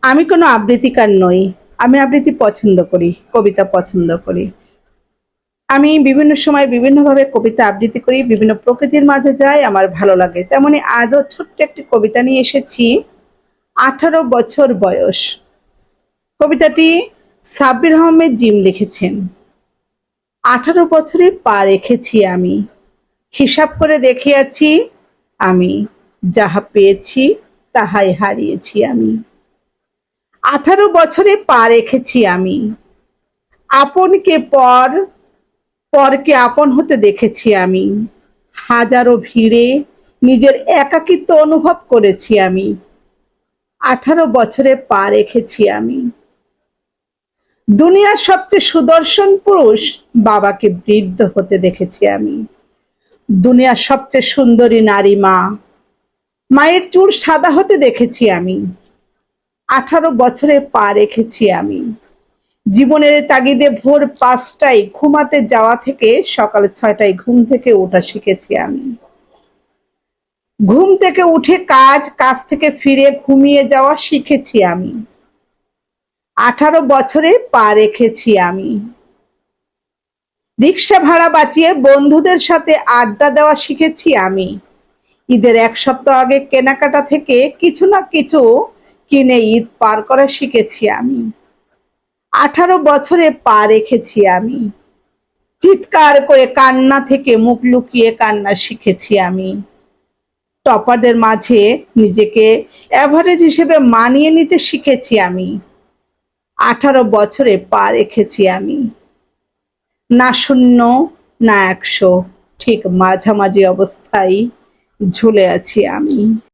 আমি কোনো আবৃত্তিকার নই। আমি আবৃত্তি পছন্দ করি, কবিতা পছন্দ করি। আমি বিভিন্ন সময় বিভিন্নভাবে কবিতা আবৃত্তি করি, বিভিন্ন প্রকৃতির মাঝে যাই, আমার ভালো লাগে। তেমনি আজও ছোট্ট একটি কবিতা নিয়ে এসেছি। 18 বছর বয়স। কবিতাটি সাব্বির আহমেদ জিম লিখেছেন। 18 বছরে পা রেখেছি আমি, হিসাব করে দেখিয়াছি আমি, যাহা পেয়েছি তাহাই হারিয়েছি আমি। 18 বছরে পা রেখেছি আমি, আপনকে পর, পরকে আপন হতে দেখেছি আমি। হাজারো ভিড়ে নিজের একাকিত্ব অনুভব করেছি আমি। 18 বছরে পা রেখেছি আমি। দুনিয়ার সবচেয়ে সুদর্শন পুরুষ বাবাকে বৃদ্ধ হতে দেখেছি আমি। দুনিয়ার সবচেয়ে সুন্দরী নারী মা, মায়ের চুল সাদা হতে দেখেছি আমি। 18 বছরে পা রেখেছি আমি। জীবনের তাগিদে ভোর 5টায় ঘুমাতে যাওয়া থেকে সকাল 6টায় ঘুম থেকে ওঠা শিখেছি আমি। ঘুম থেকে উঠে কাজ, কাজ থেকে ফিরে ঘুমিয়ে যাওয়া শিখেছি আমি। 18 বছরে পা রেখেছি আমি। রিক্সা ভাড়া বাঁচিয়ে বন্ধুদের সাথে আড্ডা দেওয়া শিখেছি আমি। ঈদের 1 সপ্তাহ আগে কেনাকাটা থেকে কিছু না কিছু কিনে ঈদ পার করা শিখেছি আমি। 18 বছরে পা রেখেছি আমি। চিৎকার করে কান্না থেকে মুখ লুকিয়ে কান্না শিখেছি আমি। টপারদের মাঝে নিজেকে এভারেজ হিসেবে মানিয়ে নিতে শিখেছি আমি। 18 বছরে পা রেখেছি আমি। না 0 না 100, ঠিক মাঝামাঝি অবস্থায় ঝুলে আছি আমি।